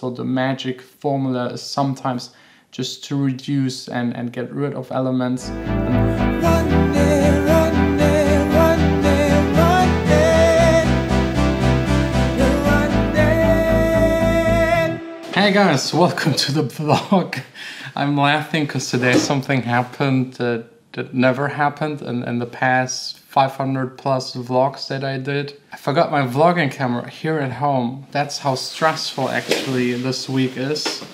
so the magic formula is sometimes just to reduce and get rid of elements. Hey guys, welcome to the vlog. I'm laughing because today something happened that never happened in the past 500 plus vlogs that I did. I forgot my vlogging camera here at home. That's how stressful actually this week is.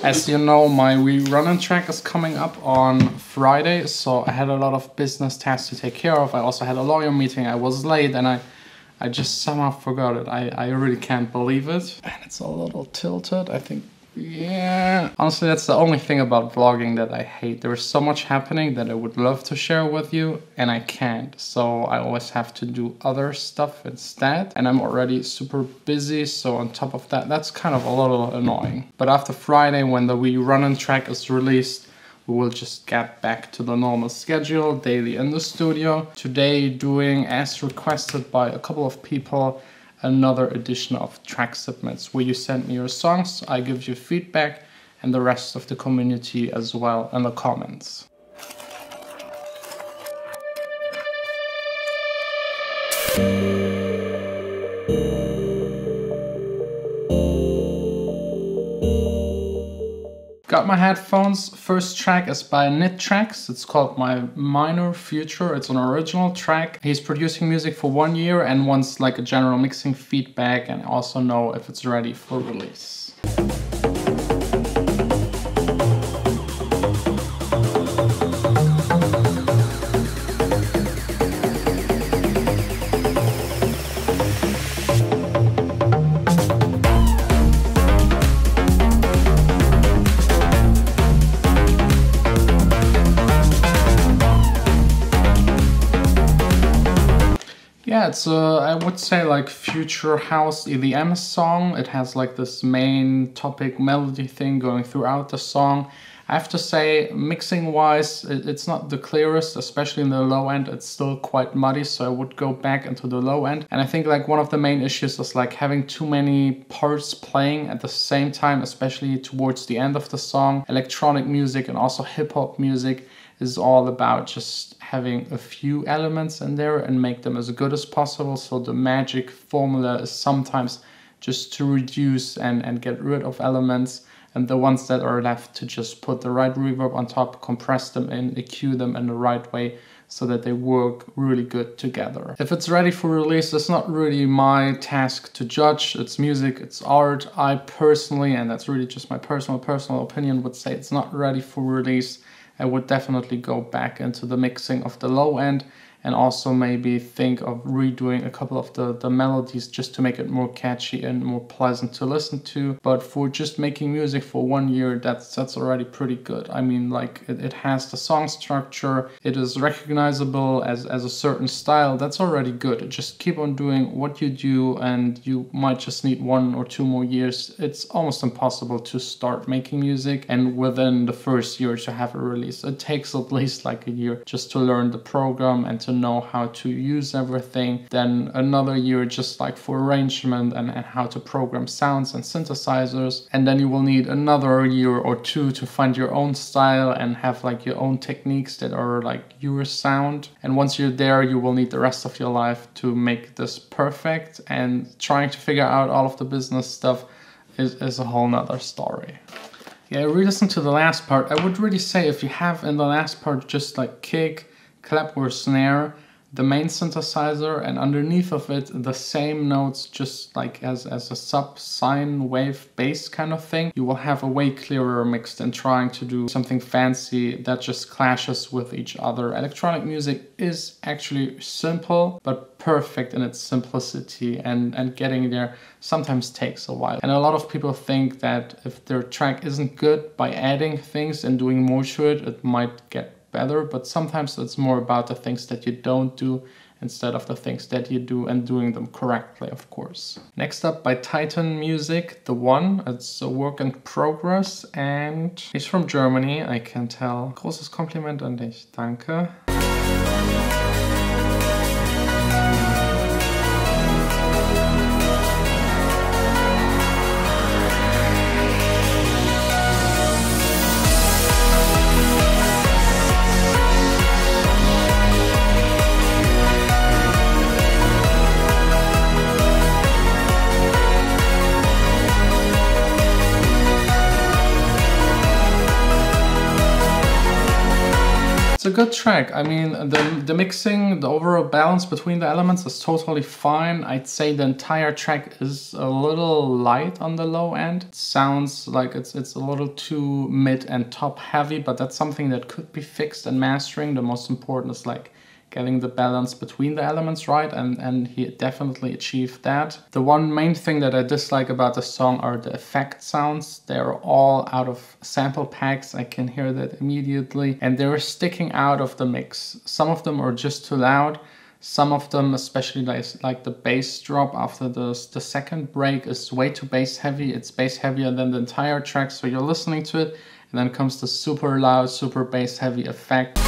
As you know, my rerunning track is coming up on Friday, so I had a lot of business tasks to take care of. I also had a lawyer meeting. I was late and I just somehow forgot it. I really can't believe it. And it's a little tilted, I think. Yeah. Honestly, that's the only thing about vlogging that I hate. There is so much happening that I would love to share with you and I can't. So I always have to do other stuff instead. And I'm already super busy. So on top of that, that's kind of a little annoying. But after Friday, when the rerunning track is released, we will just get back to the normal schedule, daily in the studio. Today doing, as requested by a couple of people, another edition of track submits where you send me your songs, I give you feedback, and the rest of the community as well in the comments. Got my headphones. First track is by Tracks. It's called My Minor Future. It's an original track. He's producing music for 1 year and wants like a general mixing feedback and also know if it's ready for release. Yeah, it's I would say like future house EDM song. It has like this main topic melody thing going throughout the song. I have to say, mixing wise, it's not the clearest, especially in the low end. It's still quite muddy, so I would go back into the low end. And I think like one of the main issues is like having too many parts playing at the same time, especially towards the end of the song. Electronic music and also hip hop music is all about just having a few elements in there and make them as good as possible. So the magic formula is sometimes just to reduce and get rid of elements, and the ones that are left to just put the right reverb on top, compress them in, EQ them in the right way so that they work really good together. If it's ready for release, it's not really my task to judge. It's music, it's art. I personally, and that's really just my personal opinion, would say it's not ready for release. I would definitely go back into the mixing of the low end and also maybe think of redoing a couple of the melodies just to make it more catchy and more pleasant to listen to. But for just making music for 1 year, that's already pretty good. I mean, like it has the song structure, it is recognizable as a certain style. That's already good. Just keep on doing what you do and you might just need 1 or 2 more years. It's almost impossible to start making music and within the first year to have a release. It takes at least like a year just to learn the program and to know how to use everything, then another year just like for arrangement and how to program sounds and synthesizers, and then you will need another year or 2 to find your own style and have like your own techniques that are like your sound. And once you're there, you will need the rest of your life to make this perfect, and trying to figure out all of the business stuff is a whole nother story. Yeah, re-listen to the last part. I would really say if you have in the last part just like kick, clap or snare, the main synthesizer, and underneath of it the same notes just like as a sub sine wave bass kind of thing, you will have a way clearer mix than trying to do something fancy that just clashes with each other. Electronic music is actually simple but perfect in its simplicity, and getting there sometimes takes a while. And a lot of people think that if their track isn't good, by adding things and doing more to it, it might get better, but sometimes it's more about the things that you don't do instead of the things that you do, and doing them correctly, of course. Next up by Titan Music, The One. It's a work in progress and he's from Germany, I can tell. Großes Kompliment an dich, danke. a good track. I mean, the mixing, the overall balance between the elements is totally fine. I'd say the entire track is a little light on the low end. It sounds like it's a little too mid and top heavy, but that's something that could be fixed in mastering. The most important is like getting the balance between the elements right, and he definitely achieved that. The one main thing that I dislike about the song are the effect sounds. They're all out of sample packs. I can hear that immediately, and they're sticking out of the mix. Some of them are just too loud. Some of them, especially like the bass drop after the second break, is way too bass heavy. It's bass heavier than the entire track, so you're listening to it, and then comes the super loud, super bass heavy effect.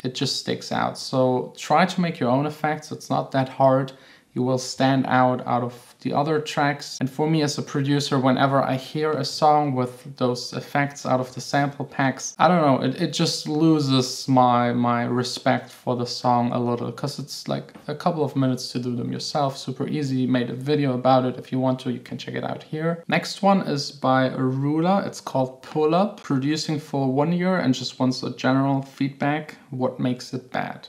It just sticks out. So try to make your own effects. It's not that hard. You will stand out of the other tracks. And for me as a producer, whenever I hear a song with those effects out of the sample packs, I don't know, it just loses my respect for the song a little, because it's like a couple of minutes to do them yourself. Super easy. Made a video about it. If you want to, you can check it out here. Next one is by Arula. It's called Pull Up, producing for 1 year, and just wants a general feedback. What makes it bad?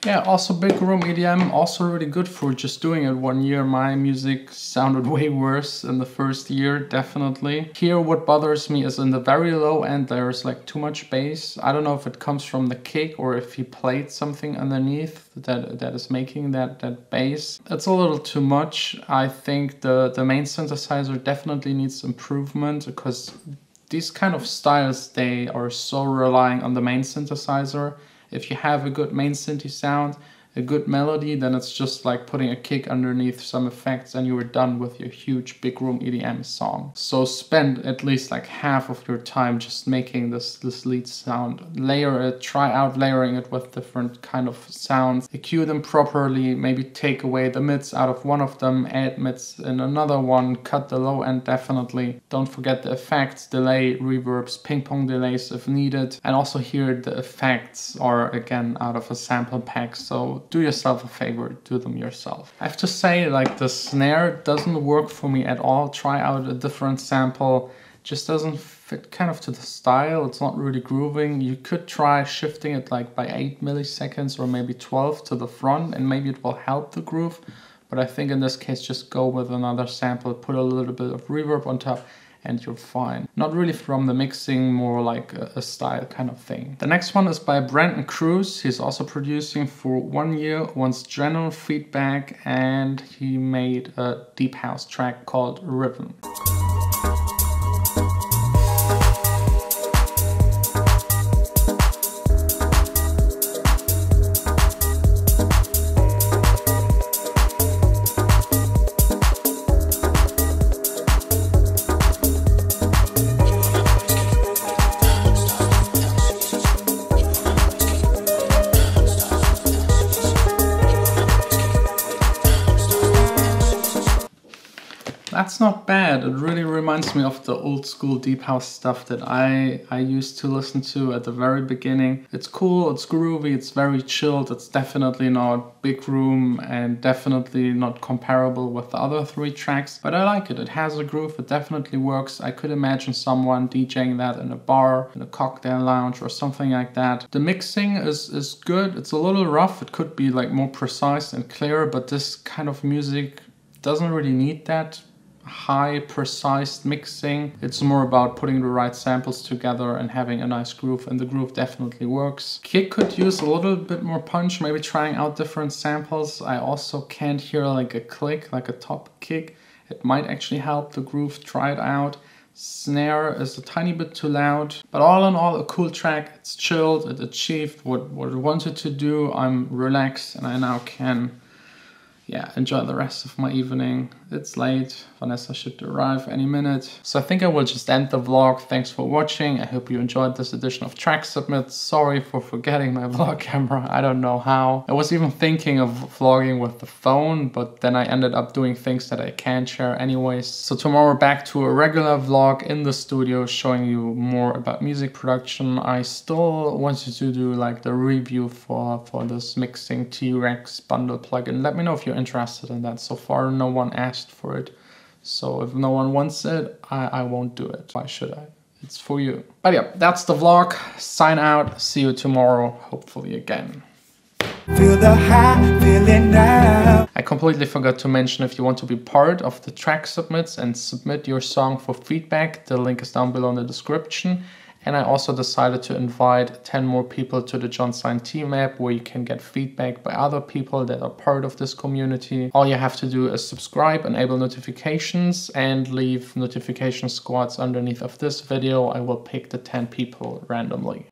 Yeah, also big room EDM, also really good for just doing it 1 year. My music sounded way worse in the first year, definitely. Here what bothers me is in the very low end there's like too much bass. I don't know if it comes from the kick or if he played something underneath that is making that bass. It's a little too much. I think the main synthesizer definitely needs improvement, because these kind of styles, they are so relying on the main synthesizer. If you have a good main synth sound, a good melody, then it's just like putting a kick underneath some effects and you are done with your huge big room EDM song. So spend at least like half of your time just making this lead sound. Layer it, try out layering it with different kind of sounds. EQ them properly, maybe take away the mids out of one of them, add mids in another one, cut the low end definitely. Don't forget the effects, delay, reverbs, ping pong delays if needed. And also here the effects are again out of a sample pack, so do yourself a favor, do them yourself. I have to say, like, the snare doesn't work for me at all. Try out a different sample, just doesn't fit kind of to the style. It's not really grooving. You could try shifting it like by 8 milliseconds or maybe 12 to the front, and maybe it will help the groove. But I think in this case, just go with another sample, put a little bit of reverb on top, and you're fine. Not really from the mixing, more like a style kind of thing. The next one is by Brandon Cruz. He's also producing for 1 year, wants general feedback, and he made a deep house track called Rhythm. That's not bad. It really reminds me of the old school deep house stuff that I used to listen to at the very beginning. It's cool, it's groovy, it's very chilled. It's definitely not big room and definitely not comparable with the other 3 tracks, but I like it. It has a groove, it definitely works. I could imagine someone DJing that in a bar, in a cocktail lounge or something like that. The mixing is good. It's a little rough. It could be like more precise and clear, but this kind of music doesn't really need that high precise mixing. It's more about putting the right samples together and having a nice groove, and the groove definitely works. Kick could use a little bit more punch, maybe trying out different samples. I also can't hear like a click, like a top kick. It might actually help the groove, try it out. Snare is a tiny bit too loud, but all in all a cool track. It's chilled, it achieved what it wanted to do. I'm relaxed and I now can enjoy the rest of my evening. It's late. Vanessa should arrive any minute. So I think I will just end the vlog. Thanks for watching. I hope you enjoyed this edition of Track Submit. Sorry for forgetting my vlog camera. I don't know how. I was even thinking of vlogging with the phone, but then I ended up doing things that I can't share anyways. So tomorrow back to a regular vlog in the studio showing you more about music production. I still wanted to do like the review for this mixing T-Rex bundle plugin. Let me know if you're interested in that. So far no one asked for it. So if no one wants it, I won't do it. Why should I? It's for you. But yeah, that's the vlog. Sign out. See you tomorrow, hopefully again. Feel the high feeling now. I completely forgot to mention, if you want to be part of the track submits and submit your song for feedback, the link is down below in the description. And I also decided to invite 10 more people to the Jon Sine team app, where you can get feedback by other people that are part of this community. All you have to do is subscribe, enable notifications, and leave notification squads underneath of this video. I will pick the 10 people randomly.